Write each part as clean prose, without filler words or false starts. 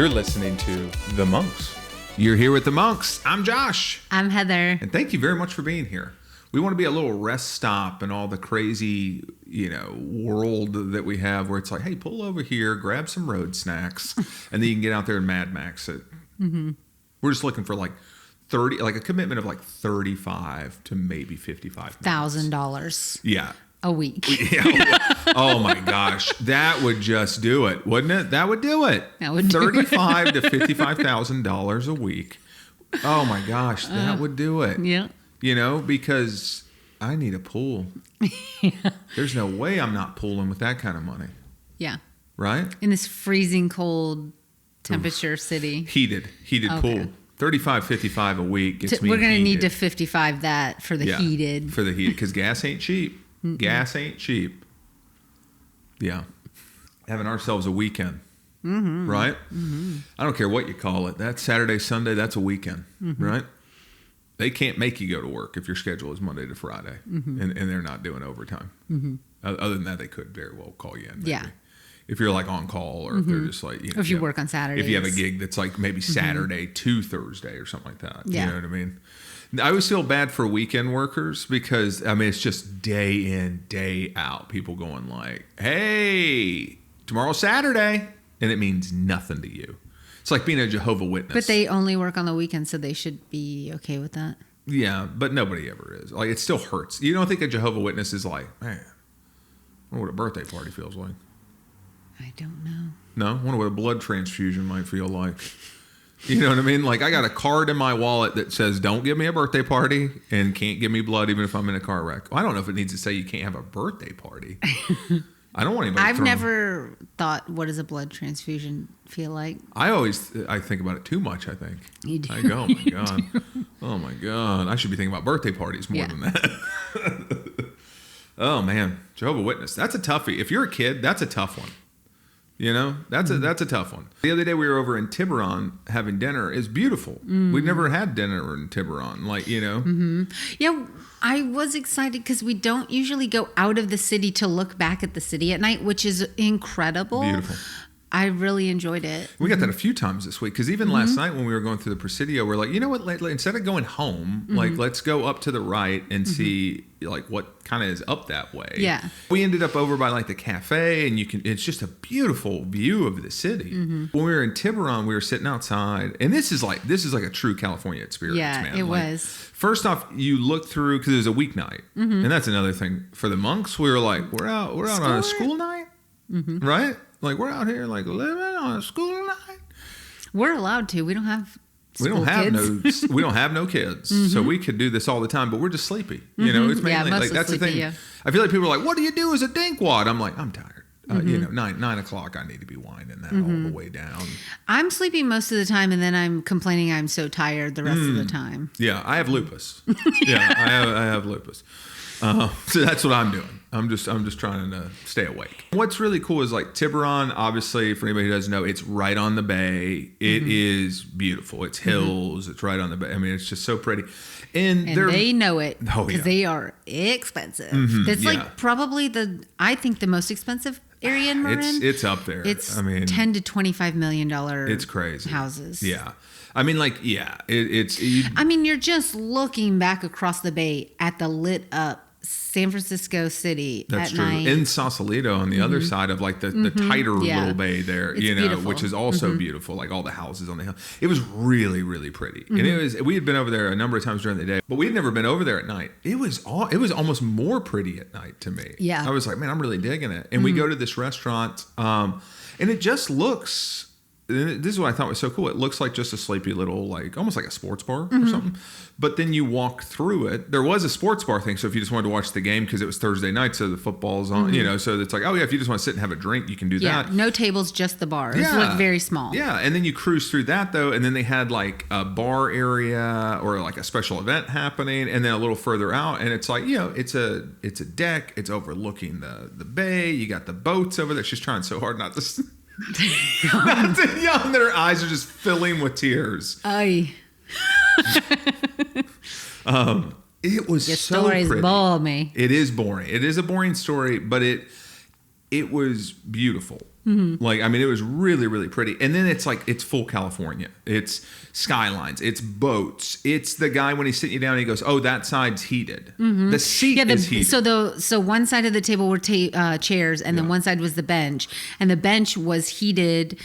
You're listening to The Monks. You're here with The Monks. I'm Josh. I'm Heather. And thank you very much for being here. We want to be a little rest stop in all the crazy, world that we have where it's like, hey, pull over here, grab some road snacks, and then you can get out there and Mad Max it. Mm-hmm. We're just looking for like a commitment of like $35 to maybe $55,000. Yeah. A week. Yeah. Oh my gosh, that would just do it, wouldn't it? That would do it. That would do $35,000 to $55,000 a week. Oh my gosh, that would do it. Yeah. Because I need a pool. Yeah. There's no way I'm not pooling with that kind of money. Yeah. Right? In this freezing cold temperature city. Heated pool. 35, 55 a week gets me We're going to heated. need to 55 that for the heated. For the heated, because gas ain't cheap. Mm-mm. Gas ain't cheap. Yeah. Having ourselves a weekend. Mm-hmm. Right? Mm-hmm. I don't care what you call it. That's Saturday, Sunday, that's a weekend. Mm-hmm. Right? They can't make you go to work if your schedule is Monday to Friday. Mm-hmm. And they're not doing overtime. Mm-hmm. Other than that, they could very well call you in. Maybe. Yeah. If you're like on call or if they're just like... if you work on Saturdays. If you have a gig that's like maybe Saturday to Thursday or something like that. Yeah. You know what I mean? I always feel bad for weekend workers because, it's just day in, day out. People going like, hey, tomorrow's Saturday. And it means nothing to you. It's like being a Jehovah's Witness. But they only work on the weekend, so they should be okay with that. Yeah, but nobody ever is. Like, it still hurts. You don't think a Jehovah's Witness is like, man, I wonder what a birthday party feels like. I don't know. No? I wonder what a blood transfusion might feel like. You know what I mean? Like, I got a card in my wallet that says, don't give me a birthday party and can't give me blood even if I'm in a car wreck. Well, I don't know if it needs to say you can't have a birthday party. I don't want anybody I've never thought, what does a blood transfusion feel like? I think about it too much, I think. You do. I go, oh my God. Oh my God. I should be thinking about birthday parties more than that. Oh man. Jehovah's Witness. That's a toughie. If you're a kid, that's a tough one. That's a tough one. The other day we were over in Tiburon having dinner. It's beautiful. We've never had dinner in Tiburon, Mm-hmm. Yeah, I was excited because we don't usually go out of the city to look back at the city at night, which is incredible. Beautiful. I really enjoyed it. We got that a few times this week because even last night when we were going through the Presidio, we're like, you know what? Instead of going home, let's go up to the right and see what kind of is up that way. Yeah. We ended up over by the cafe, and it's just a beautiful view of the city. Mm-hmm. When we were in Tiburon, we were sitting outside, and this is like a true California experience. Yeah, man. it was. First off, you look through because it was a weeknight, and that's another thing for the monks. We were like, we're out on a school night, right? Like, we're out here, living on a school night. We're allowed to. We don't have We don't have no kids. So we could do this all the time, but we're just sleepy. It's mainly that's sleepy, the thing. Yeah. I feel like people are like, what do you do as a dinkwad? I'm like, I'm tired. 9 o'clock, I need to be winding that all the way down. I'm sleeping most of the time, and then I'm complaining I'm so tired the rest of the time. Yeah, I have lupus. I have lupus. So that's what I'm doing. I'm just trying to stay awake. What's really cool is Tiburon, obviously, for anybody who doesn't know, it's right on the bay. It is beautiful. It's hills. It's right on the bay. It's just so pretty. And they know it because they are expensive. It's probably I think the most expensive area in Marin. It's up there. It's $10 to $25 million. It's crazy. Houses. Yeah. You're just looking back across the bay at the lit up San Francisco City That's at true. night. In Sausalito on the other side of the tighter little bay there, beautiful. Which is also beautiful, all the houses on the hill. It was really, really pretty. And we had been over there a number of times during the day, but we had never been over there at night. It was almost more pretty at night to me. Yeah. I was like, man, I'm really digging it. And we go to this restaurant, and it just looks... This is what I thought was so cool. It looks like just a sleepy little, almost like a sports bar or something. But then you walk through it. There was a sports bar thing. So if you just wanted to watch the game because it was Thursday night, so the football's on, so it's like, oh yeah, if you just want to sit and have a drink, you can do that. No tables, just the bar. It's very small. Yeah. And then you cruise through that though. And then they had a bar area or a special event happening. And then a little further out. And it's it's a deck. It's overlooking the bay. You got the boats over there. She's trying so hard not to... Not to yawn, that her eyes are just filling with tears. Aye. It was Your so stories pretty. bore me. It is boring. It is a boring story, but it was beautiful. Like, I mean, it was really, really pretty. And then it's like, it's full California. It's skylines. It's boats. It's the guy when he's sitting you down, he goes, oh, that side's heated. The seat is heated. So one side of the table were chairs, and then one side was the bench. And the bench was heated.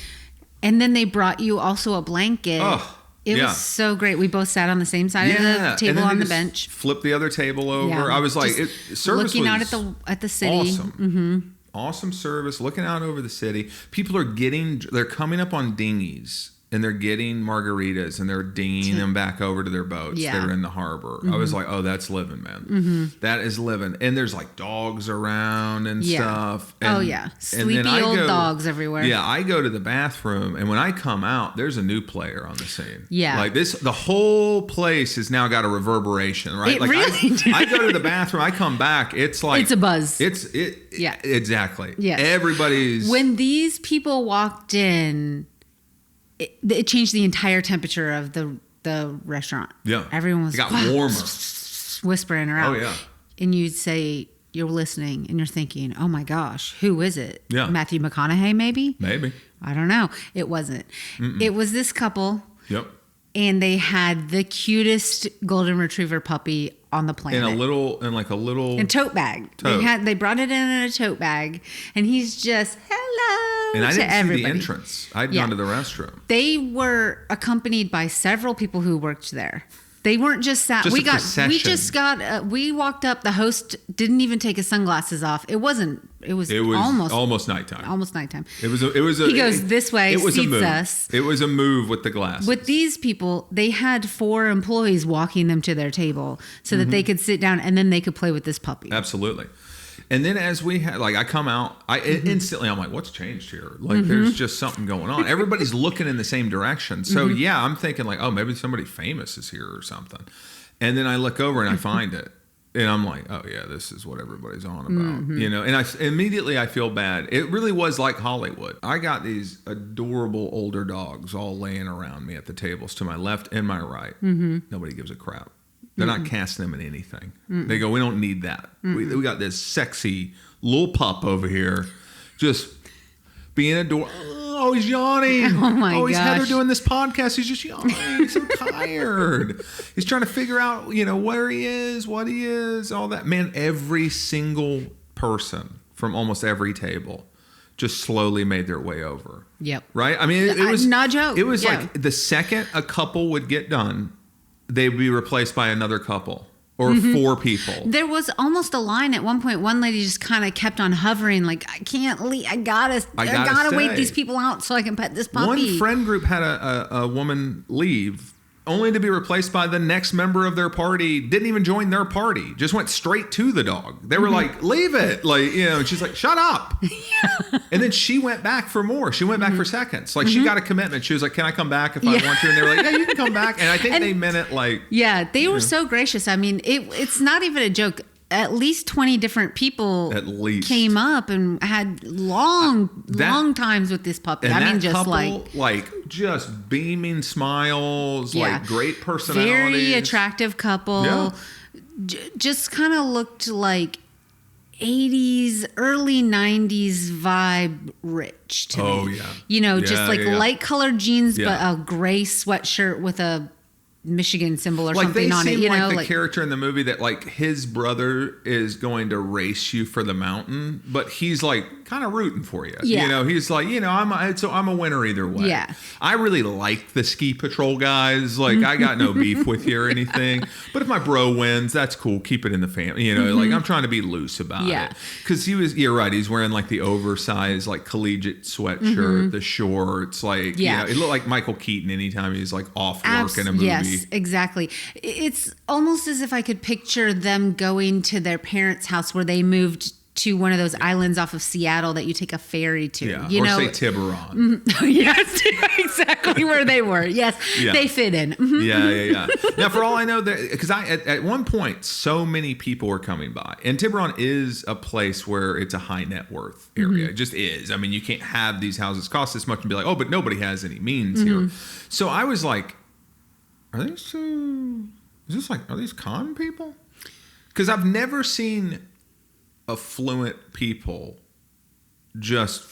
And then they brought you also a blanket. Oh, it was so great. We both sat on the same side of the table on the bench. Flip the other table over. Yeah. I was like, service looking was out at the city. Awesome. Awesome service, looking out over the city. People they're coming up on dinghies and they're getting margaritas and they're dinging them back over to their boats that are in the harbor. I was like, oh, that's living, man. That is living. And there's like dogs around and stuff. And, sleepy old dogs everywhere. Yeah, I go to the bathroom and when I come out, there's a new player on the scene. Yeah. Like the whole place has now got a reverberation, right? It like really I go to the bathroom, I come back, it's like... It's a buzz. Yeah. Exactly. Yeah. Everybody's... When these people walked in... It changed the entire temperature of the restaurant. Yeah. Everyone was... It got warmer. Whispering around. Oh, yeah. And you'd say, you're listening, and you're thinking, oh my gosh, who is it? Yeah. Matthew McConaughey, maybe? Maybe. I don't know. It wasn't. It was this couple. Yep. And they had the cutest golden retriever puppy on the planet. In a little tote bag. They brought it in a tote bag, and he's just hello and I didn't see everybody. the entrance. I'd gone to the restroom. They were accompanied by several people who worked there. They weren't just sat. We walked up. The host didn't even take his sunglasses off. It was almost nighttime. Almost nighttime. It was he goes this way. It was seats a move. Us. It was a move with the glasses. With these people, they had 4 employees walking them to their table so that they could sit down and then they could play with this puppy. Absolutely. And then as we had, like, I come out, instantly I'm like, what's changed here? Like, there's just something going on. Everybody's looking in the same direction. So yeah, I'm thinking like, oh, maybe somebody famous is here or something. And then I look over and I find it. And I'm like, oh yeah, this is what everybody's on about, you know. And I feel bad. It really was like Hollywood. I got these adorable older dogs all laying around me at the tables to my left and my right. Nobody gives a crap. They're not casting them in anything. They go, we don't need that. We got this sexy little pup over here, just being adorable. Oh, he's yawning. Oh my gosh. He's Heather doing this podcast. He's just yawning. He's so tired. He's trying to figure out, you know, where he is, what he is, all that. Man, every single person from almost every table just slowly made their way over. Yep. Right? I mean, it was not a joke. It was like the second a couple would get done, they'd be replaced by another couple or 4 people. There was almost a line at one point. One lady just kind of kept on hovering, like, I can't leave. I gotta wait these people out so I can pet this puppy. One friend group had a woman leave, only to be replaced by the next member of their party. Didn't even join their party. Just went straight to the dog. They were like, leave it. Like, you know, and she's like, shut up. And then she went back for more. She went back for seconds. Like, she got a commitment. She was like, can I come back if I want to? And they were like, yeah, you can come back. And I think they meant it like... Yeah, they were so gracious. I mean, it's not even a joke. At least 20 different people came up and had long times with this puppy. I mean, just couple, just beaming smiles, like great personalities. Very attractive couple. Yeah. Just kind of looked like 80s, early 90s vibe rich to me. Oh, yeah. You know, just light colored jeans, but a gray sweatshirt with a Michigan symbol or something on it. You know, like the character in the movie that like his brother is going to race you for the mountain, but he's like kind of rooting for you. Yeah. You know, he's like, you know, I'm a winner either way. Yeah. I really like the ski patrol guys. Like, I got no beef with you or anything. But if my bro wins, that's cool. Keep it in the family. You know, like I'm trying to be loose about it. Because you're right. He's wearing like the oversized like collegiate sweatshirt, the shorts. Like, you know, it looked like Michael Keaton anytime he's like off work in a movie. Yes, exactly. It's almost as if I could picture them going to their parents' house where they moved to one of those islands off of Seattle that you take a ferry to. Yeah, you know? Say Tiburon. Yes, exactly where they were. Yes, they fit in. Yeah. Now, for all I know, because at one point, so many people were coming by. And Tiburon is a place where it's a high net worth area. It just is. I mean, you can't have these houses cost this much and be like, oh, but nobody has any means here. So I was like, are these con people? Because I've never seen affluent people just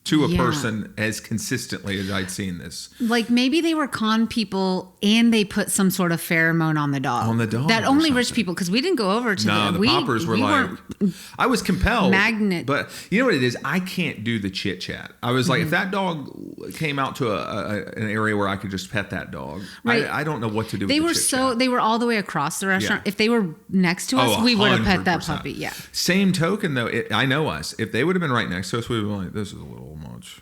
to a person as consistently as I'd seen this. Like maybe they were con people and they put some sort of pheromone on the dog. On the dog. That only rich people, because we didn't go over to the poppers were like, I was compelled. Magnet. But you know what it is? I can't do the chit chat. I was like, if that dog came out to an area where I could just pet that dog, right. I don't know what to do they with the chit chat. They were all the way across the restaurant. Yeah. If they were next to us, we would have pet that puppy. Yeah. Same token though, I know us. If they would have been right next to us, we would have been like, this is a little much.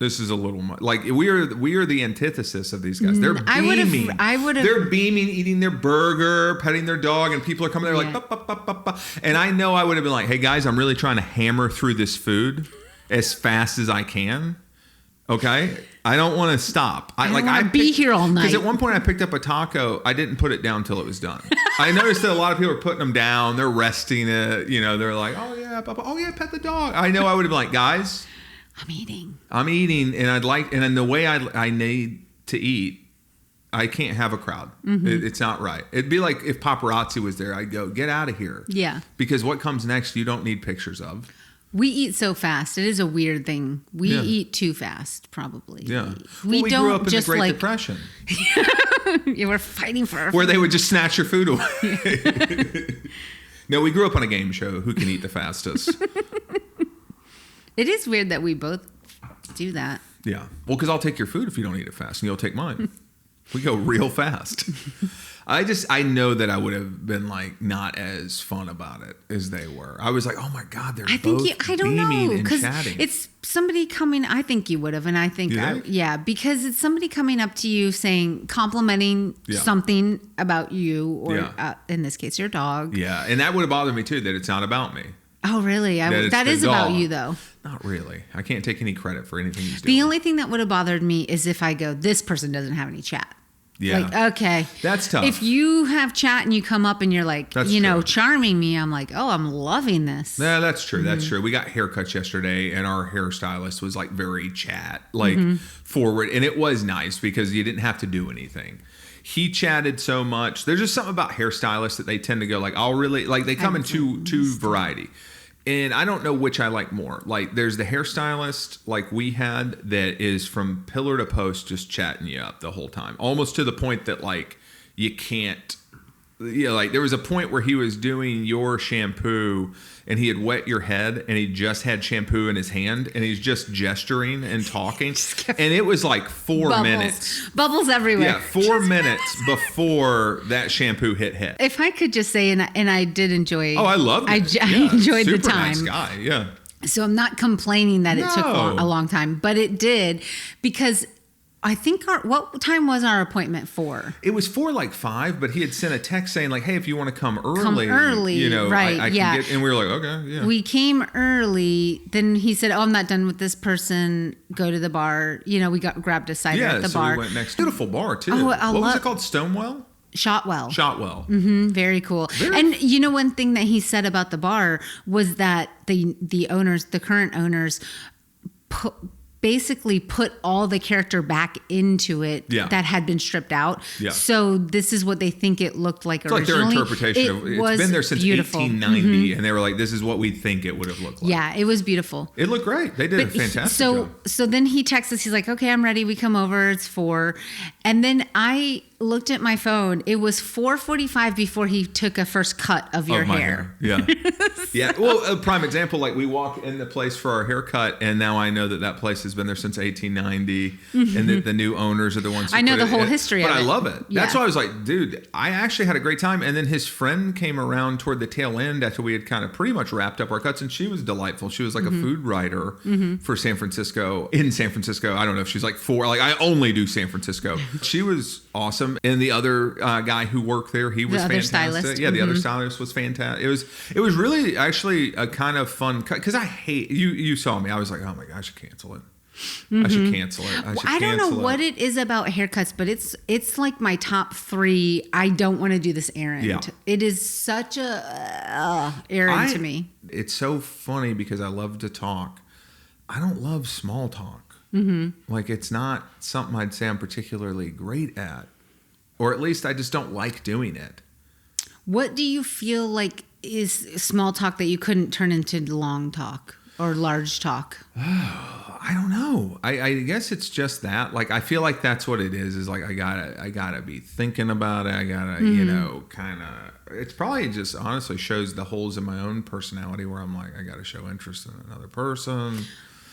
This is a little much. Like we are the antithesis of these guys. They're beaming. They're beaming, eating their burger, petting their dog, and people are coming there like, bah, bah, bah, bah, bah. And I know I would have been like, hey guys, I'm really trying to hammer through this food as fast as I can. Okay, I don't want to stop. I want to be here all night. Because at one point I picked up a taco. I didn't put it down till it was done. I noticed that a lot of people are putting them down. They're resting it. You know, they're like, oh yeah, Papa. Oh yeah, pet the dog. I know I would have been like, guys, I'm eating, and in the way I need to eat, I can't have a crowd. It's not right. It'd be like if paparazzi was there. I'd go, get out of here. Yeah. Because what comes next, you don't need pictures of. We eat so fast. It is a weird thing. We eat too fast, probably. Yeah. We don't grew up in just the Great Depression. You were fighting for our where they would just snatch your food away. No, we grew up on a game show. Who can eat the fastest? It is weird that we both do that. Yeah. Well, because I'll take your food if you don't eat it fast, and you'll take mine. We go real fast. I know that I would have been like not as fun about it as they were. I was like, oh my God, they're both beaming and chatting. It's somebody coming. I think you would have, and I think because it's somebody coming up to you saying, complimenting something about you, or in this case, your dog. Yeah, and that would have bothered me too. That it's not about me. Oh, really? That is about you, though. Not really. I can't take any credit for anything he's doing. The only thing that would have bothered me is if I go, this person doesn't have any chat. Yeah. Like, okay. That's tough. If you have chat and you come up and you're like, charming me, I'm like, oh, I'm loving this. Yeah, that's true. That's true. We got haircuts yesterday and our hairstylist was like very chat, forward. And it was nice because you didn't have to do anything. He chatted so much. There's just something about hairstylists that they tend to go like, I'll really, like they come in two variety. And I don't know which I like more. Like there's the hairstylist like we had that is from pillar to post just chatting you up the whole time. Almost to the point that like you can't, like there was a point where he was doing your shampoo and he had wet your head and he just had shampoo in his hand and he's just gesturing and talking. And it was like 4 minutes. Bubbles everywhere. Yeah, 4 minutes before that shampoo hit. If I could just say, and I did enjoy. Oh, I loved it. I enjoyed the time. Super nice guy, yeah. So I'm not complaining that it took a long time, but it did because I think what time was our appointment for? It was for like 5, but he had sent a text saying like, hey, if you want to come early, right? I can get, and we were like, okay, yeah. We came early. Then he said, oh, I'm not done with this person. Go to the bar. We grabbed a cider at the bar. We went next. Beautiful bar too. Oh, what was it called? Stonewell? Shotwell. Mm-hmm, very cool. And one thing that he said about the bar was that the owners, the current owners, basically put all the character back into it that had been stripped out. Yeah. So this is what they think it looked like originally. It's like their interpretation it's been there since 1890 and they were like, this is what we think it would have looked like. Yeah, it was beautiful. It looked great. They did a fantastic job. So then he texts us, he's like, okay, I'm ready. We come over, it's 4. And then I looked at my phone. It was 4:45 before he took a first cut of your hair. Yeah. Yeah. Well, a prime example, like we walk in the place for our haircut and now I know that place has been there since 1890 and that the new owners are the ones who I know the whole history of it. But I love it. Yeah. That's why I was like, dude, I actually had a great time. And then his friend came around toward the tail end after we had kind of pretty much wrapped up our cuts and she was delightful. She was like a food writer for San Francisco. In San Francisco, I don't know if she's like 4. Like I only do San Francisco. She was awesome. And the other guy who worked there, he was fantastic. Stylist. Yeah, the other stylist was fantastic. It was really actually a kind of fun cut because I hate you saw me. I was like, oh my gosh, I should cancel it. I should cancel it. I don't know what it is about haircuts, but it's like my top 3. I don't want to do this errand. Yeah. It is such a errand to me. It's so funny because I love to talk. I don't love small talk. Mm-hmm. Like it's not something I'd say I'm particularly great at. Or at least I just don't like doing it. What do you feel like is small talk that you couldn't turn into long talk or large talk? I don't know. I guess it's just that. Like, I feel like that's what it is like, I gotta be thinking about it. I gotta, kind of, it's probably just honestly shows the holes in my own personality where I'm like, I gotta show interest in another person.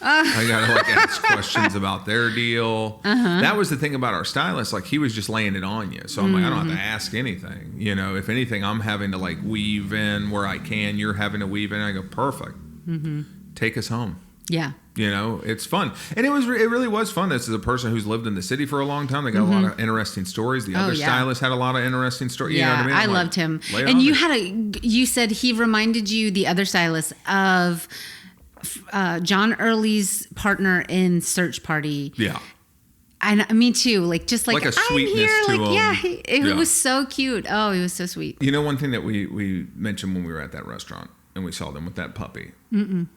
I gotta like ask questions about their deal. That was the thing about our stylist. Like, he was just laying it on you. So I'm like, I don't have to ask anything. If anything, I'm having to like weave in where I can. You're having to weave in. I go, perfect. Take us home. Yeah. It's fun. And it really was fun. This is a person who's lived in the city for a long time. They got a lot of interesting stories. The other stylist had a lot of interesting stories. Yeah, you know what I mean? I loved him. And you said he reminded you, the other stylist, of John Early's partner in Search Party. Yeah. And me too. Like, just like a sweetness I'm here. to like, him. yeah, it was so cute. Oh, he was so sweet. One thing that we mentioned when we were at that restaurant and we saw them with that puppy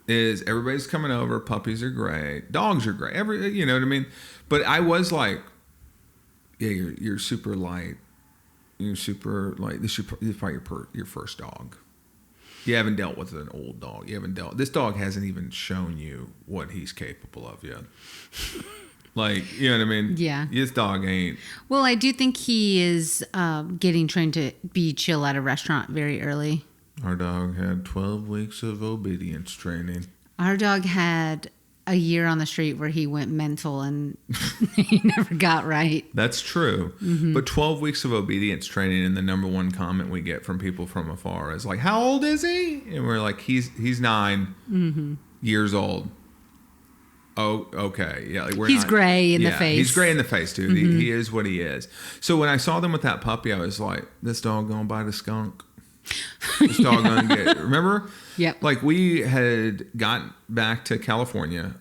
is everybody's coming over. Puppies are great. Dogs are great. You know what I mean? But I was like, yeah, you're super light. You're super light. This is probably your first dog. You haven't dealt with an old dog. This dog hasn't even shown you what he's capable of yet. Like, you know what I mean? Yeah. This dog ain't. Well, I do think he is getting trained to be chill at a restaurant very early. Our dog had 12 weeks of obedience training. Our dog had a year on the street where he went mental and he never got right. That's true. But 12 weeks of obedience training, and the number one comment we get from people from afar is like, how old is he? And we're like, he's 9 years old. Oh, okay. Yeah, like he's gray in the face. He's gray in the face, dude. He is what he is. So when I saw them with that puppy, I was like, this dog gonna bite a skunk. This dog gonna get. Remember? Yep. Like, we had gotten back to California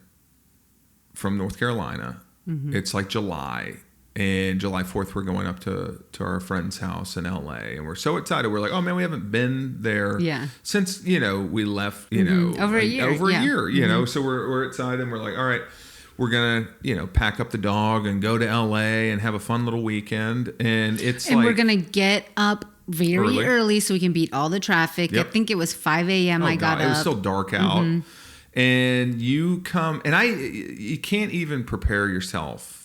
from North Carolina. It's like July. And July 4th, we're going up to our friend's house in LA. And we're so excited. We're like, oh, man, we haven't been there since, we left, over a year. Over a year, So we're excited. And we're like, all right, we're going to, pack up the dog and go to LA and have a fun little weekend. And we're going to get up very early so we can beat all the traffic. Yep. I think it was 5 a.m. I got up. It was still dark out. And you come, and you can't even prepare yourself.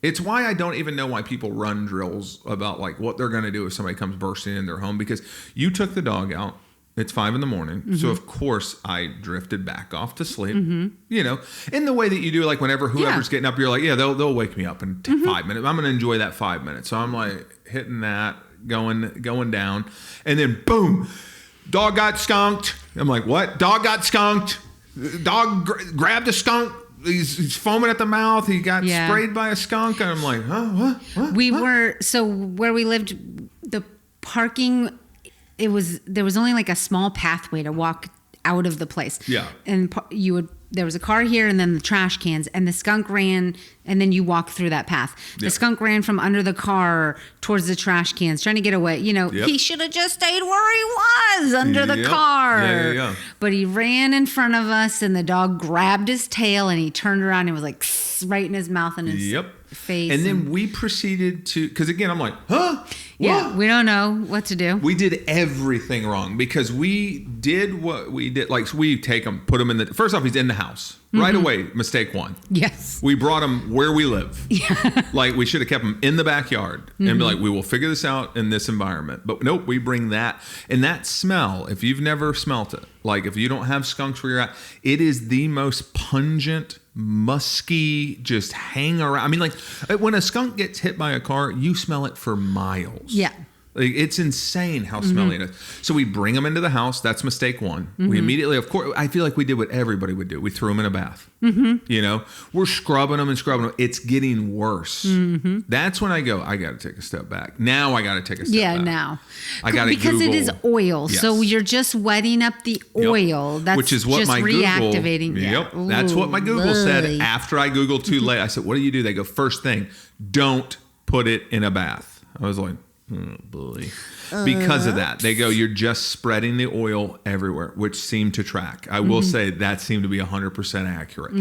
It's why I don't even know why people run drills about like what they're going to do if somebody comes bursting in their home, because you took the dog out. It's 5 a.m. So of course I drifted back off to sleep, in the way that you do, like whenever whoever's getting up, you're like, yeah, they'll wake me up in 5 minutes. I'm going to enjoy that 5 minutes. So I'm like hitting that, going down, and then boom, dog got skunked. I'm like, what? Dog got skunked. Dog grabbed a skunk. He's foaming at the mouth. He got sprayed by a skunk. And I'm like, huh? What? So where we lived, the parking, there was only like a small pathway to walk out of the place. Yeah. And there was a car here and then the trash cans, and the skunk ran, and then you walk through that path. The skunk ran from under the car towards the trash cans trying to get away. He should have just stayed where he was under the car. Yeah. But he ran in front of us, and the dog grabbed his tail, and he turned around and was like right in his mouth and his face. And then we proceeded to, because again, I'm like, huh? Yeah, we don't know what to do. We did everything wrong because we did what we did. Like, so we take him, put him in first off, he's in the house. Right away, mistake one. Yes. We brought him where we live. Yeah. Like, we should have kept him in the backyard and be like, we will figure this out in this environment. But nope, we bring that. And that smell, if you've never smelt it, like if you don't have skunks where you're at, it is the most pungent, musky, just hang around. I mean, like when a skunk gets hit by a car, you smell it for miles. Yeah. Like, it's insane how smelly it is. So we bring them into the house. That's mistake one. We immediately, of course, I feel like we did what everybody would do. We threw them in a bath. We're scrubbing them and scrubbing them. It's getting worse. That's when I go, I got to take a step back. Now I got to take a step back. Yeah, now. I got to because Google. It is oil. Yes. So you're just wetting up the oil. That's which is what just my reactivating. Google. Yep. That's what my Google said after I Googled too late. I said, what do? They go, first thing, don't put it in a bath. I was like, oh boy. Because of that, they go, you're just spreading the oil everywhere, which seemed to track. I will say that seemed to be 100% accurate.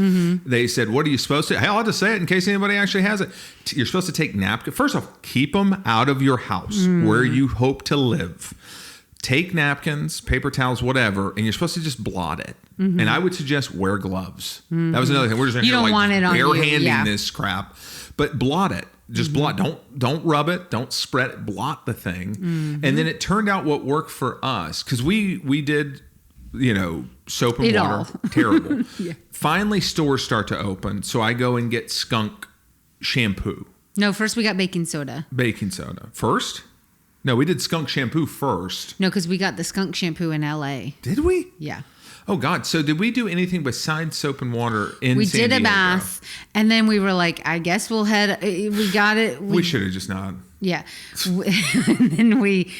They said, what are you supposed to? Hey, I'll have to say it in case anybody actually has it. You're supposed to take napkins. First off, keep them out of your house where you hope to live. take napkins, paper towels, whatever, and you're supposed to just blot it. Mm-hmm. And I would suggest wear gloves. Mm-hmm. That was another thing. We're just in here like bare-handing this crap. But blot it. Just blot. Don't rub it. Don't spread it. Blot the thing. Mm-hmm. And then it turned out what worked for us, because we did, soap and water. Terrible. Yeah. Finally, stores start to open. So I go and get skunk shampoo. No, first we got baking soda. Baking soda. First? No, we did skunk shampoo first. No, because we got the skunk shampoo in L.A. Did we? Yeah. Oh, God. So did we do anything besides soap and water in We San did a Diego? bath, and then we were like, I guess we'll head... We got it. We should have just not. Yeah. And then we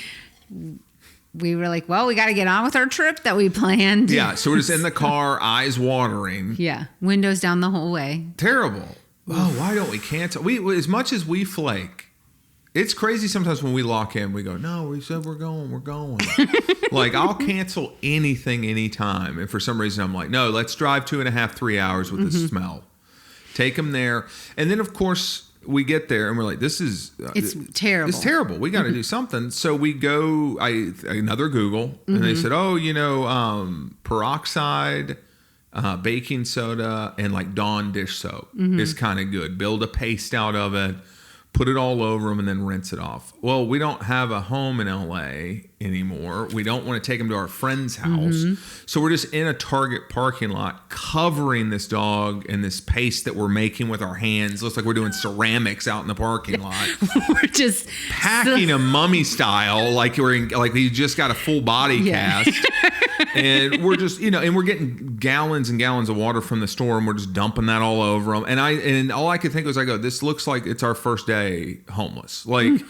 were like, well, we got to get on with our trip that we planned. Yeah, so we're just in the car, eyes watering. Yeah, windows down the whole way. Terrible. Oh, why don't we cancel? As much as we flake, it's crazy sometimes when we lock in, we go, no, we said we're going. Like, I'll cancel anything anytime. And for some reason, I'm like, no, let's drive 2.5, 3 hours with the smell. Take them there. And then, of course, we get there and we're like, this is... it's terrible. It's terrible. We got to do something. So we go, another Google, and they said, peroxide... baking soda and like Dawn dish soap is kind of good. Build a paste out of it, put it all over them, and then rinse it off. Well, we don't have a home in LA anymore. We don't want to take them to our friend's house. So we're just in a Target parking lot covering this dog in this paste that we're making with our hands. Looks like we're doing ceramics out in the parking lot. We're just packing a mummy style, like you just got a full body cast. And we're just, and we're getting gallons and gallons of water from the store, and we're just dumping that all over them. And all I could think was, this looks like it's our first day homeless. Like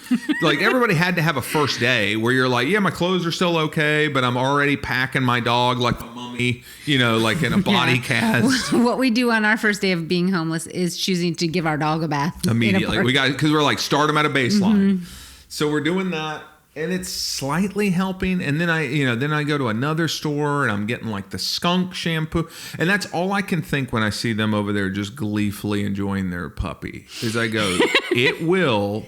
everybody had to have a first day where you're like, yeah, my clothes are still okay, but I'm already packing my dog like a mummy, like in a body cast. What we do on our first day of being homeless is choosing to give our dog a bath immediately. Because we're like, start them at a baseline. So we're doing that. And it's slightly helping. And then I go to another store and I'm getting like the skunk shampoo. And that's all I can think when I see them over there just gleefully enjoying their puppy. Is I go, it will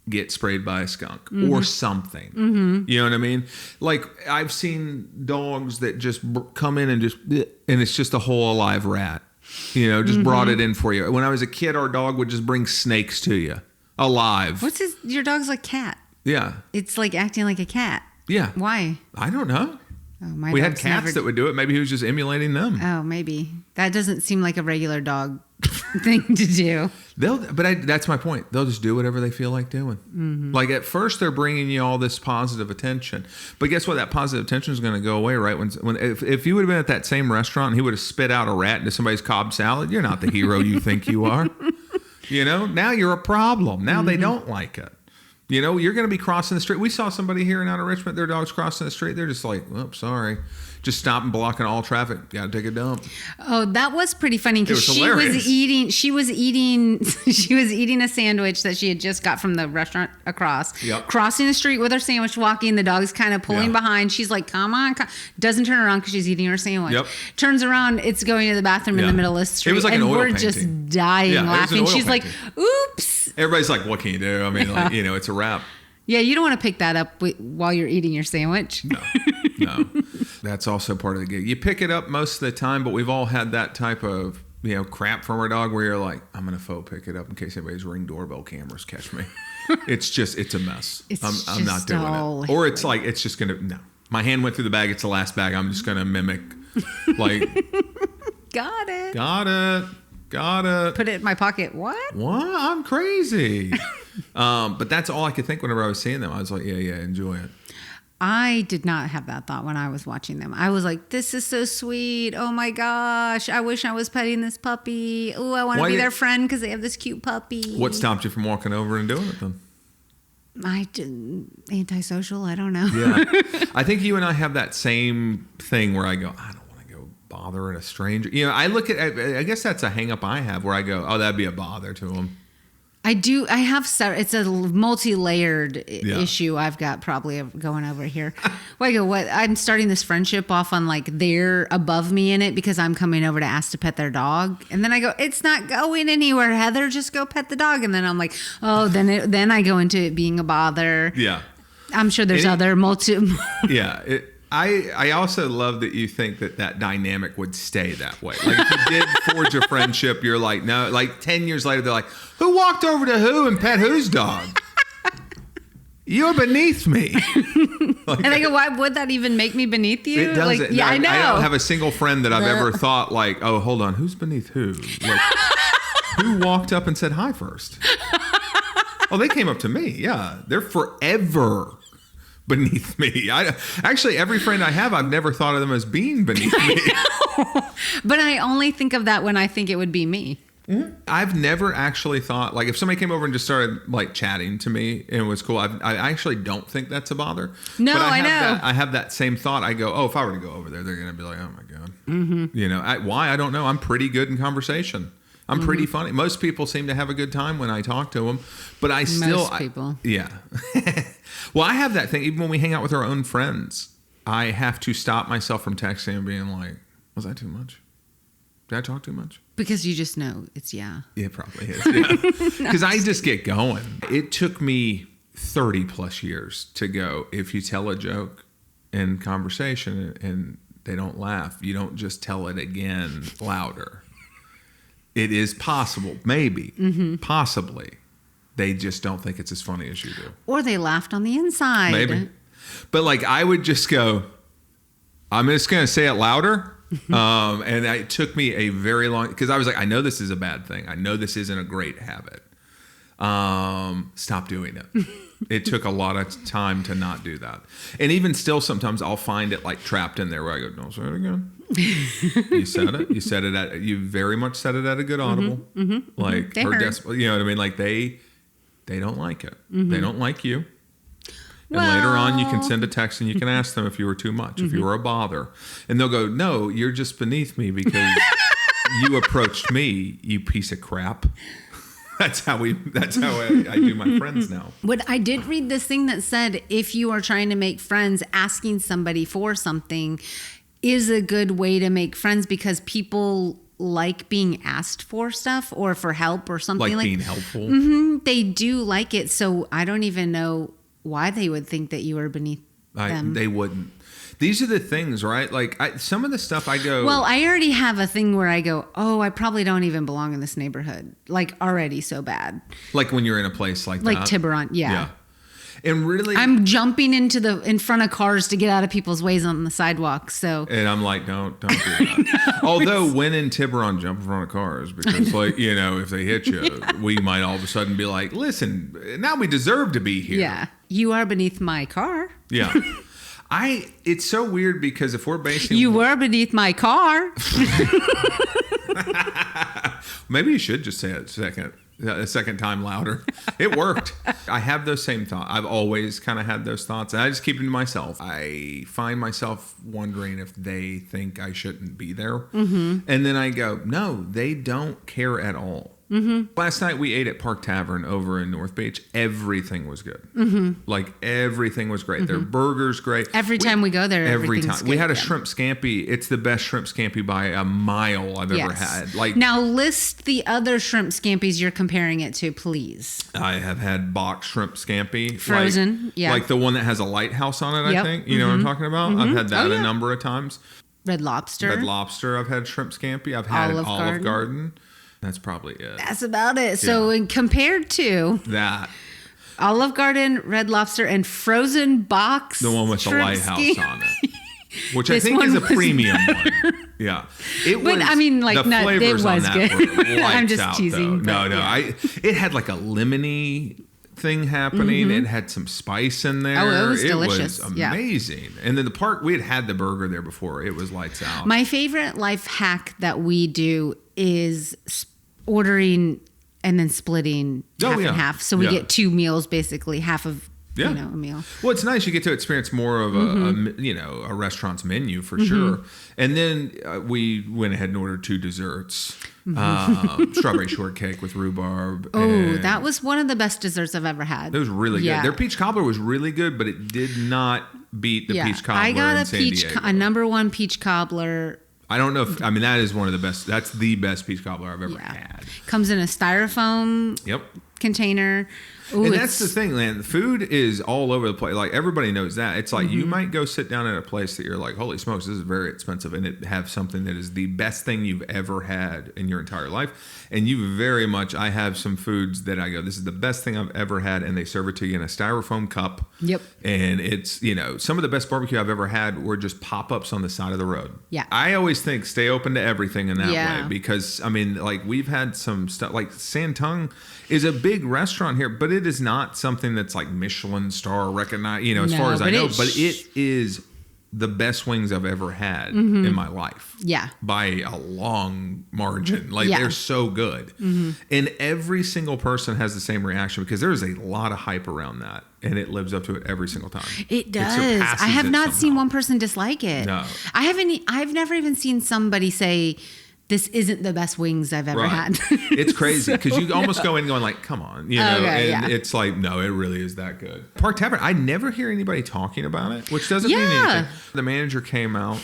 get sprayed by a skunk or something. You know what I mean? Like, I've seen dogs that just come in and it's just a whole alive rat. Just brought it in for you. When I was a kid, our dog would just bring snakes to you alive. Your dog's like cat. Yeah. It's like acting like a cat. Yeah. Why? I don't know. Oh, we had cats that would do it. Maybe he was just emulating them. Oh, maybe. That doesn't seem like a regular dog thing to do. That's my point. They'll just do whatever they feel like doing. Like, at first they're bringing you all this positive attention, but guess what? That positive attention is going to go away, right? If you would have been at that same restaurant and he would have spit out a rat into somebody's Cobb salad, you're not the hero you think you are. Now you're a problem. Now they don't like it. You're going to be crossing the street. We saw somebody here in Outer Richmond. Their dog's crossing the street. They're just like, oh, sorry. Just stopping, blocking all traffic. Got to take a dump. Oh, that was pretty funny because she was eating a sandwich that she had just got from the restaurant across. Yep. Crossing the street with her sandwich, walking. The dog's kind of pulling behind. She's like, come on. Doesn't turn around because she's eating her sandwich. Yep. Turns around. It's going to the bathroom in the middle of the street. It was like an oil we're painting. Just dying laughing. She's painting. like, oops. Everybody's like, what can you do? I mean, it's a wrap. Yeah, you don't want to pick that up while you're eating your sandwich. No. That's also part of the gig. You pick it up most of the time, but we've all had that type of, crap from our dog where you're like, I'm going to faux pick it up in case anybody's Ring doorbell cameras catch me. It's a mess. I'm not doing it. Or it's like, it's just going to, no. My hand went through the bag. It's the last bag. I'm just going to mimic, like. Got it. Put it in my pocket. What? I'm crazy. But that's all I could think whenever I was seeing them. I was like, yeah, enjoy it. I did not have that thought when I was watching them. I was like, this is so sweet. Oh my gosh. I wish I was petting this puppy. Oh, I want to be their friend because they have this cute puppy. What stopped you from walking over and doing it then? I didn't. Antisocial. I don't know. Yeah. I think you and I have that same thing where I go, I don't want to go bothering a stranger. I guess that's a hang up I have where I go, oh, that'd be a bother to them. I do. I have it's a multi-layered issue I've got probably going over here. Well, I go, I'm starting this friendship off on like they're above me in it because I'm coming over to ask to pet their dog. And then I go, it's not going anywhere, Heather. Just go pet the dog. And then I'm like, oh, then I go into it being a bother. Yeah. I'm sure there's other Yeah. I also love that you think that dynamic would stay that way. Like if you did forge a friendship, you're like, no, like 10 years later, they're like, who walked over to who and pet whose dog? You're beneath me. Like, and I go, why would that even make me beneath you? It doesn't. Like, yeah, I know. I don't have a single friend that I've ever thought like, oh, hold on, who's beneath who? Like, who walked up and said hi first? Oh, they came up to me. Yeah, they're forever beneath me. Actually, every friend I have, I've never thought of them as being beneath me. But I only think of that when I think it would be me. Mm-hmm. I've never actually thought, like, if somebody came over and just started, like, chatting to me and it was cool, I actually don't think that's a bother. No, but I know. I have that same thought. I go, oh, if I were to go over there, they're going to be like, oh, my God. Mm-hmm. You know, why? I don't know. I'm pretty good in conversation. I'm pretty funny. Most people seem to have a good time when I talk to them, but Most people. Yeah. Well, I have that thing. Even when we hang out with our own friends, I have to stop myself from texting and being like, was that too much? Did I talk too much? Because you just know it's Yeah, it probably is. Because I just get going. It took me 30 plus years to go, if you tell a joke in conversation and they don't laugh, you don't just tell it again louder. It is possible, maybe, possibly. They just don't think it's as funny as you do. Or they laughed on the inside. Maybe. But like I would just go, I'm just going to say it louder. And it took me a very long, because I was like, I know this is a bad thing. I know this isn't a great habit. Stop doing it. It took a lot of time to not do that. And even still, sometimes I'll find it like trapped in there where I go, don't say it again. You said it. You said it you very much said it at a good audible. Like, they heard. You know what I mean? Like they don't like it. They don't like you. And later on, you can send a text and you can ask them if you were too much, if you were a bother. And they'll go, no, you're just beneath me because you approached me, you piece of crap. That's how I do my friends now. But I did read this thing that said, if you are trying to make friends, asking somebody for something is a good way to make friends, because people like being asked for stuff or for help or something like being helpful. They do like it. So I don't even know why they would think that you were beneath them. They wouldn't. These are the things, right? Like some of the stuff I go. Well, I already have a thing where I go, oh, I probably don't even belong in this neighborhood. Like already so bad. Like when you're in a place like that. Like Tiburon, yeah. And really, I'm jumping in front of cars to get out of people's ways on the sidewalk. So, and I'm like, don't do that. Although when in Tiburon, jump in front of cars, because like, you know, if they hit you, we might all of a sudden be like, listen, now we deserve to be here. Yeah, you are beneath my car. Yeah. It's so weird because if we're basing, you were beneath my car. Maybe you should just say it a second time louder. It worked. I have those same thoughts. I've always kind of had those thoughts, and I just keep them to myself. I find myself wondering if they think I shouldn't be there. And then I go, no, they don't care at all. Last night we ate at Park Tavern over in North Beach. Everything was good. Like everything was great. Their burgers great. Every time we go there, every time we had a shrimp scampi. It's the best shrimp scampi by a mile I've ever had. Like, now list the other shrimp scampi's you're comparing it to, please. I have had box shrimp scampi, frozen, like the one that has a lighthouse on it. I think you know what I'm talking about. I've had that a number of times. Red Lobster. I've had shrimp scampi. I've had Olive Garden. That's probably it. That's about it. So compared to that, Olive Garden, Red Lobster, and frozen box, the one with the lighthouse on it, which I think is a premium one. Yeah, but I mean, like, the flavors it was on good. That were I'm just out, teasing. No, it had like a lemony thing happening. It had some spice in there. Oh, it was delicious. It was amazing. And then the park, we had the burger there before. It was lights out. My favorite life hack that we do is ordering and then splitting half and half. So we get two meals, basically half of a meal. Well, it's nice. You get to experience more of a restaurant's menu for sure. And then we went ahead and ordered 2 desserts. Strawberry shortcake with rhubarb. Oh, that was one of the best desserts I've ever had. It was really good. Their peach cobbler was really good, but it did not beat the peach cobbler I got in San Diego. a number one peach cobbler. I don't know if, that is one of the best. That's the best peach cobbler I've ever had. Comes in a styrofoam container. Ooh, and that's the thing, man. Food is all over the place. Like, everybody knows that. It's like you might go sit down at a place that you're like, holy smokes, this is very expensive, and it have something that is the best thing you've ever had in your entire life. And you very much, I have some foods that I go, this is the best thing I've ever had, and they serve it to you in a styrofoam cup. Yep. And it's, some of the best barbecue I've ever had were just pop-ups on the side of the road. Yeah. I always think stay open to everything in that Yeah. way, because, I mean, like, we've had some stuff, like Santung is a big restaurant here, but it is not something that's like Michelin star recognized, as far as I know, but it is the best wings I've ever had in my life. Yeah. By a long margin. Like, Yeah. they're so good. And every single person has the same reaction, because there's a lot of hype around that, and it lives up to it every single time. It does. I have not seen one person dislike it. No. I've never even seen somebody say, this isn't the best wings I've ever had. It's crazy, because you almost go in going like, come on, it's like, no, it really is that good. Park Tavern, I never hear anybody talking about it, which doesn't mean anything. The manager came out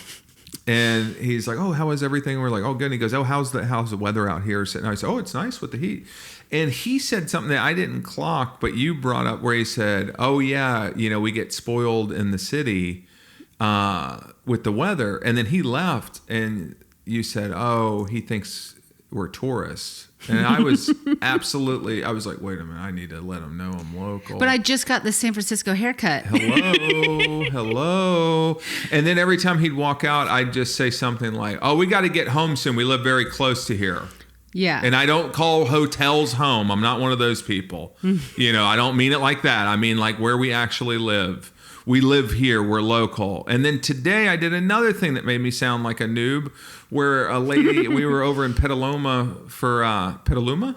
and he's like, oh, how is everything? We're like, oh, good. And he goes, oh, how's the weather out here? And I said, oh, it's nice with the heat. And he said something that I didn't clock, but you brought up, where he said, oh yeah, we get spoiled in the city with the weather. And then he left, and you said, oh, he thinks we're tourists. And I was I was like, wait a minute, I need to let him know I'm local. But I just got the San Francisco haircut. Hello. And then every time he'd walk out, I'd just say something like, oh, we got to get home soon. We live very close to here. Yeah. And I don't call hotels home. I'm not one of those people. I don't mean it like that. I mean like where we actually live. We live here. We're local. And then today I did another thing that made me sound like a noob, where a lady, we were over in Petaluma for, Petaluma,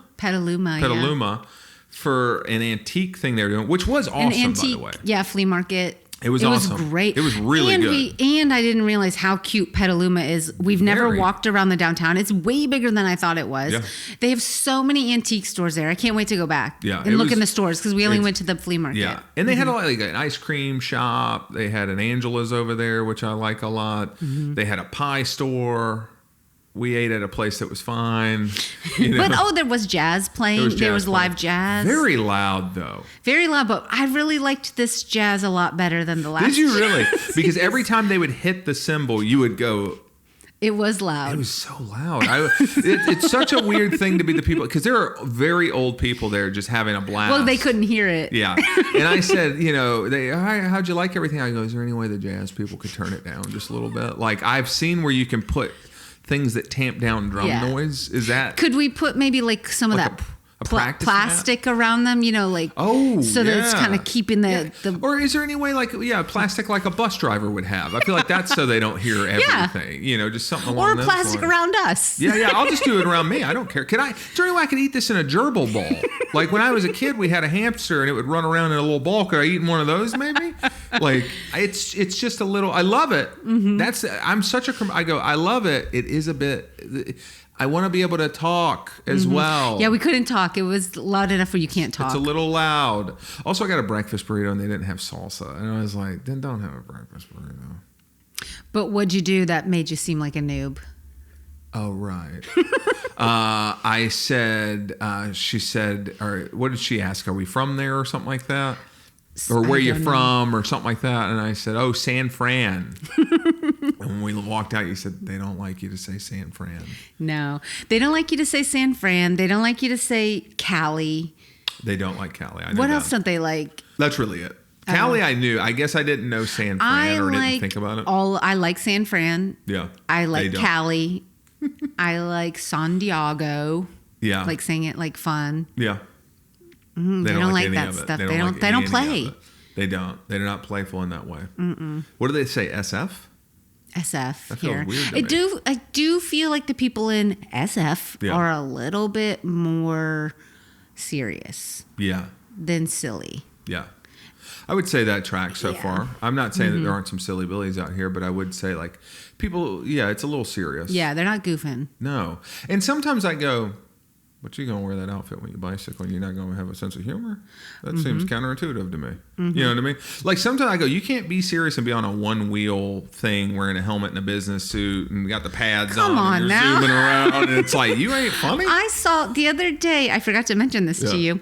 for an antique thing they were doing, which was awesome, by the way. Yeah, flea market. It was awesome. It was great. It was really good. And I didn't realize how cute Petaluma is. We've never walked around the downtown. It's way bigger than I thought it was. Yeah. They have so many antique stores there. I can't wait to go back and look in the stores, because we only went to the flea market. Yeah. And they had like an ice cream shop. They had an Angela's over there, which I like a lot. They had a pie store. We ate at a place that was fine. But there was jazz playing. There was live jazz. Very loud, though. Very loud, but I really liked this jazz a lot better than the last. Did you really? Because every time they would hit the cymbal, you would go. It was loud. It was so loud. It's such a weird thing to be the people, because there are very old people there just having a blast. Well, they couldn't hear it. Yeah. And I said, how'd you like everything? I go, is there any way the jazz people could turn it down just a little bit? Like, I've seen where you can put things that tamp down drum noise. Is that? Could we put maybe like some of that plastic around them, so that it's kind of keeping the or is there any way like plastic like a bus driver would have? I feel like that's so they don't hear everything. Just something along those lines. Or plastic around us. I'll just do it around me. I don't care. Is there any way I could eat this in a gerbil ball? Like when I was a kid, we had a hamster and it would run around in a little ball. Could I eat in one of those maybe? Like it's just a little. I love it. I'm such a. I go. I love it. It is a bit. I want to be able to talk as well. Yeah, we couldn't talk. It was loud enough where you can't talk. It's a little loud. Also, I got a breakfast burrito and they didn't have salsa. And I was like, then don't have a breakfast burrito. But what'd you do that made you seem like a noob? Oh, right. I said, she said, or what did she ask? Are we from there or something like that? Or where you from or something like that. And I said, oh, San Fran. And when we walked out, you said, they don't like you to say San Fran. No. They don't like you to say San Fran. They don't like you to say Cali. They don't like Cali. What else don't they like? That's really it. Cali I knew. I guess I didn't know San Fran or didn't think about it. I like San Fran. Yeah. I like Cali. I like San Diego. Yeah. Like saying it like fun. Yeah. They don't like that stuff. They don't play. They don't. They're not playful in that way. What do they say? SF? SF that here. Feels weird to me. I do feel like the people in SF are a little bit more serious. Yeah. Than silly. Yeah. I would say that tracks so far. I'm not saying that there aren't some silly billies out here, but I would say like people, it's a little serious. Yeah, they're not goofing. No. And sometimes I go, but you going to wear that outfit when you bicycle and you're not going to have a sense of humor? That seems counterintuitive to me. You know what I mean? Like sometimes I go, you can't be serious and be on a one-wheel thing wearing a helmet and a business suit and got the pads on and you're zooming around. And it's like, you ain't funny? I saw the other day, I forgot to mention this to you.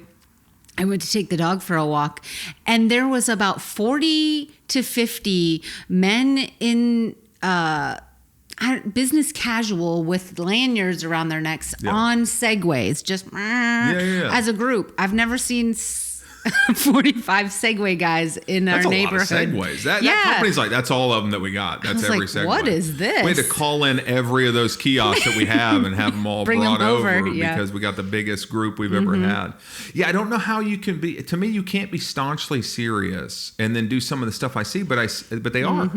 I went to take the dog for a walk, and there was about 40 to 50 men in business casual with lanyards around their necks on Segways, just as a group. I've never seen 45 Segway guys in our neighborhood. That's a lot of Segways. That company's like, that's all of them that we got. That's every Segway. What is this? We had to call in every of those kiosks that we have and have them all brought over because we got the biggest group we've ever had. Yeah, I don't know how you can be. To me, you can't be staunchly serious and then do some of the stuff I see, but they are.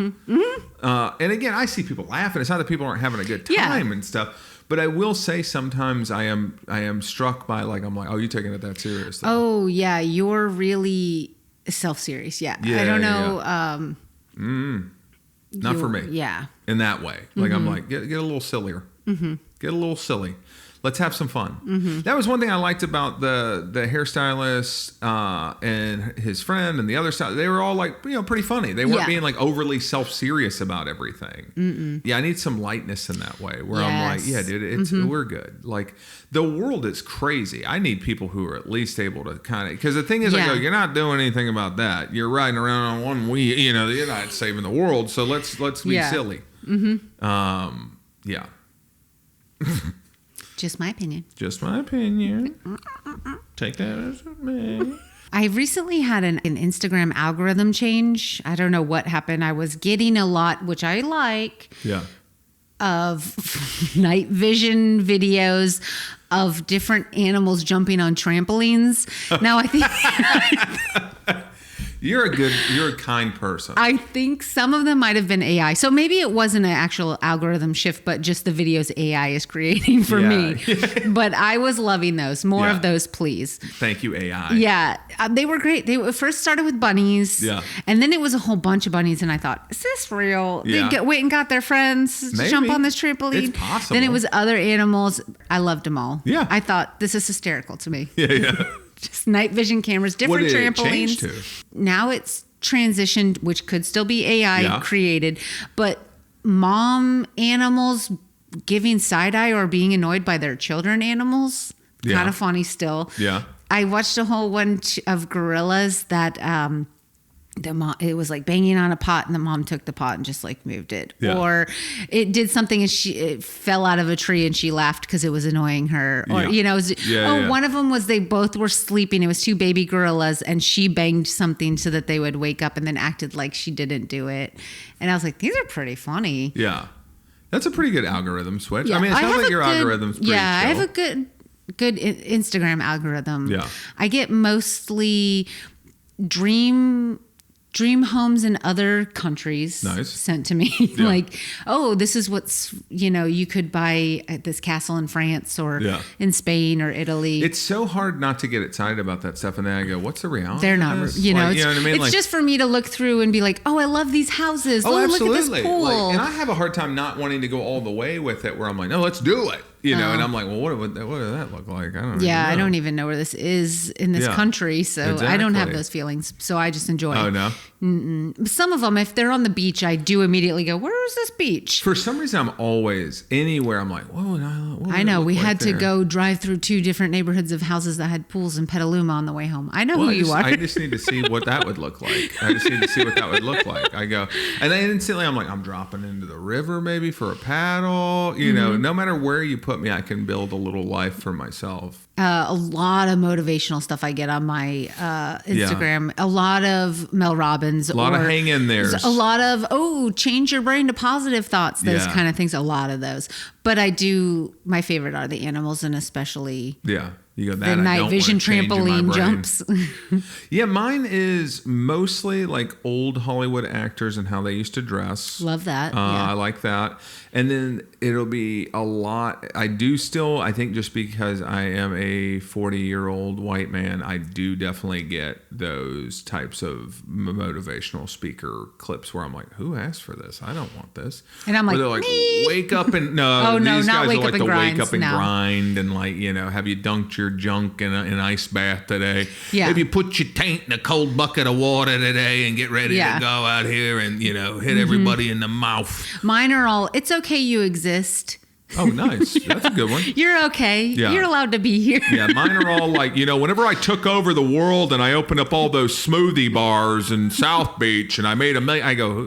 And again, I see people laughing. It's not that people aren't having a good time and stuff. But I will say sometimes I am struck by I'm like, oh, you're taking it that serious. Oh yeah, you're really self-serious. Yeah. I don't know. Not for me. Yeah. In that way, I'm like, get a little sillier. Get a little silly. Let's have some fun. That was one thing I liked about the hairstylist and his friend and the other side. They were all pretty funny. They weren't being overly self-serious about everything. Yeah, I need some lightness in that way where I'm like, yeah, dude, we're good. The world is crazy. I need people who are at least able to kind of, because the thing is, you're not doing anything about that. You're riding around on one wheel. You're not saving the world. So let's be silly. Yeah. Just my opinion. Just my opinion. Take that as it may. I recently had an Instagram algorithm change. I don't know what happened. I was getting a lot, which I like, of night vision videos of different animals jumping on trampolines. Now I think... You're a kind person. I think some of them might have been AI. So maybe it wasn't an actual algorithm shift, but just the videos AI is creating for me. But I was loving those. More of those, please. Thank you, AI. Yeah. They were great. They first started with bunnies. Yeah. And then it was a whole bunch of bunnies. And I thought, is this real? Yeah. They went and got their friends to jump on this trampoline. It's possible. Then it was other animals. I loved them all. Yeah. I thought, this is hysterical to me. Yeah. Just night vision cameras, different what did trampolines. It change to? Now it's transitioned, which could still be AI created, but mom animals giving side eye or being annoyed by their children animals. Kind of funny still. Yeah. I watched a whole one of gorillas that the mom, it was banging on a pot and the mom took the pot and just moved it, or it did something and it fell out of a tree and she laughed because it was annoying her, or one of them was they both were sleeping. It was two baby gorillas and she banged something so that they would wake up and then acted like she didn't do it, and I was like, these are pretty funny. That's a pretty good algorithm switch. I mean, it sounds like your algorithm's pretty chill. I have a good Instagram algorithm. I get mostly dream homes in other countries sent to me. This is what's, you could buy at this castle in France or in Spain or Italy. It's so hard not to get excited about that stuff. And then I go, what's the reality? They're not, it's, you know what I mean? It's just for me to look through and be like, oh, I love these houses. Oh, absolutely. Look at this pool. And I have a hard time not wanting to go all the way with it where I'm like, no, let's do it. And I'm like, well, what does that look like? I don't know. I don't even know where this is in this country. So I don't have those feelings. So I just enjoy it. Oh, no? Some of them, if they're on the beach, I do immediately go, where is this beach? For some reason, I'm always anywhere. I'm like, what I know. We had to go drive through 2 different neighborhoods of houses that had pools in Petaluma on the way home. I know who you are. I just need to see what that would look like. I go, and then instantly I'm like, I'm dropping into the river maybe for a paddle. No matter where you put me, I can build a little life for myself. A lot of motivational stuff I get on my Instagram. A lot of Mel Robbins. A lot of hang in there. A lot of, change your brain to positive thoughts. Those kind of things. A lot of those. But my favorite are the animals, and especially you go, the night vision trampoline jumps. Mine is mostly old Hollywood actors and how they used to dress. Love that. I like that. And then it'll be a lot. I think just because I am a 40-year-old white man, I do definitely get those types of motivational speaker clips where I'm like, who asked for this? I don't want this. And I'm like, they're like, wake up and these guys are like to wake up and grind and have you dunked your junk in an ice bath today? Have you put your tank in a cold bucket of water today and get ready to go out here and hit everybody in the mouth? Mine are all, it's okay you exist. Oh, nice. That's a good one. You're okay. Yeah. You're allowed to be here. Yeah, mine are all like, whenever I took over the world and I opened up all those smoothie bars in South Beach and I made I go,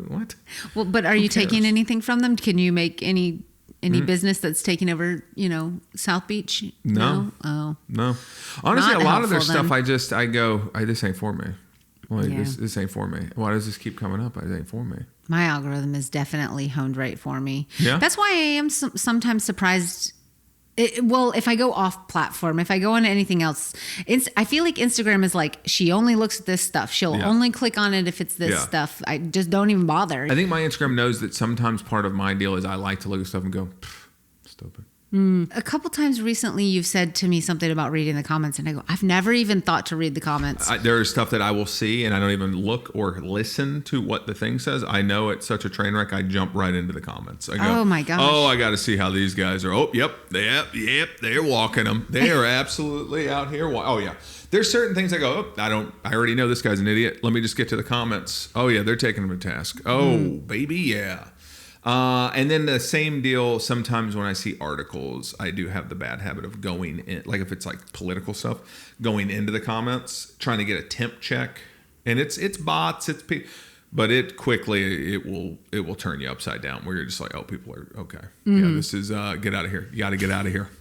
what? Well, but are you taking anything from them? Can you make any business that's taking over, South Beach? No. Oh. No. Honestly, Not a lot of their helpful, stuff, I go, this ain't for me. Like, Yeah. this ain't for me. Why does this keep coming up? It ain't for me. My algorithm is definitely honed right for me. Yeah. That's why I am sometimes surprised. If I go off platform, if I go on anything else, I feel like Instagram is like, she only looks at this stuff. She'll only click on it if it's this stuff. I just don't even bother. I think my Instagram knows that sometimes part of my deal is I like to look at stuff and go, stupid. A couple times recently, you've said to me something about reading the comments, and I go, I've never even thought to read the comments. There is stuff that I will see, and I don't even look or listen to what the thing says. I know it's such a train wreck. I jump right into the comments. I go, oh my gosh! Oh, I got to see how these guys are. Oh, yep, they're walking them. They are absolutely out here. Oh yeah. There's certain things I go, I already know this guy's an idiot. Let me just get to the comments. Oh yeah, they're taking him to task. Oh baby, yeah. And then the same deal, sometimes when I see articles, I do have the bad habit of going in, like if it's like political stuff, going into the comments, trying to get a temp check. And it's bots, but it quickly, it will turn you upside down where you're just like, oh, people are, okay. Yeah, this is, get out of here. You got to get out of here.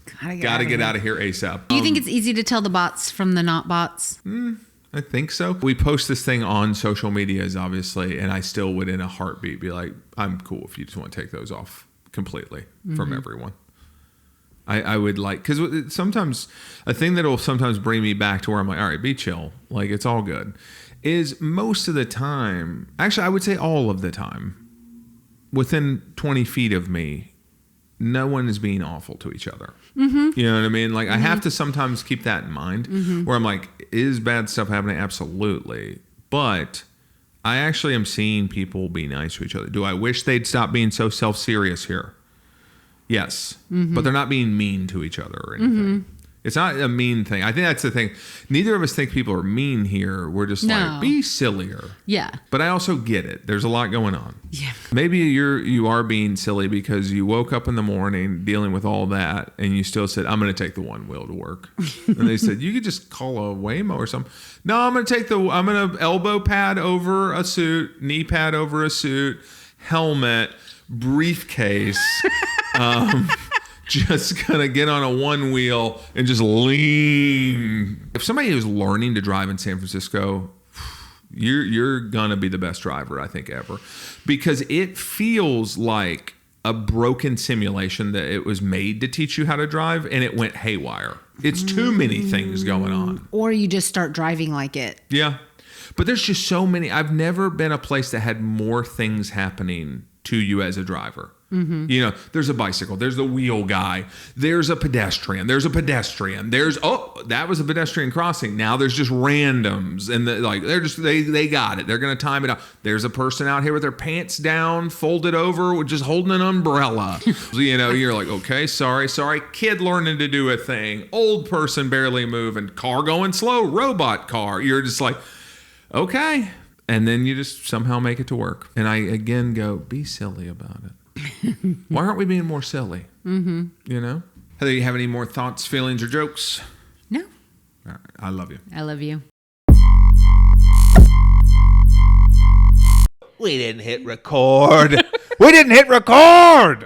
Got to get out of here ASAP. Do you think it's easy to tell the bots from the not bots? I think so. We post this thing on social medias, obviously, and I still would in a heartbeat be like, I'm cool if you just want to take those off completely from everyone. I would like, because sometimes a thing that will sometimes bring me back to where I'm like, all right, be chill. Like, it's all good. Is most of the time, actually, I would say all of the time, within 20 feet of me, no one is being awful to each other. You know what I mean? Like, I have to sometimes keep that in mind where I'm like, is bad stuff happening? Absolutely. But I actually am seeing people be nice to each other. Do I wish they'd stop being so self-serious here? Yes. But they're not being mean to each other or anything. It's not a mean thing. I think that's the thing. Neither of us think people are mean here. We're just like, be sillier. Yeah. But I also get it. There's a lot going on. Yeah. Maybe you are being silly because you woke up in the morning dealing with all that and you still said, I'm going to take the one wheel to work. And they said, you could just call a Waymo or something. No, I'm going to elbow pad over a suit, knee pad over a suit, helmet, briefcase, just gonna get on a one wheel and just lean. If somebody is learning to drive in San Francisco, you're gonna be the best driver I think ever, because it feels like a broken simulation that it was made to teach you how to drive and it went haywire. It's too many things going on. Or you just start driving like it. Yeah. But there's just so many. I've never been a place that had more things happening to you as a driver. There's a bicycle, there's the wheel guy, there's a pedestrian, that was a pedestrian crossing. Now there's just randoms, and they got it. They're gonna time it out. There's a person out here with their pants down, folded over, just holding an umbrella. You're like, okay, sorry. Kid learning to do a thing, old person barely moving, car going slow, robot car. You're just like, okay. And then you just somehow make it to work. And I again go, be silly about it. Why aren't we being more silly? Heather, you have any more thoughts, feelings, or jokes? No. All right. I love you. I love you. We didn't hit record.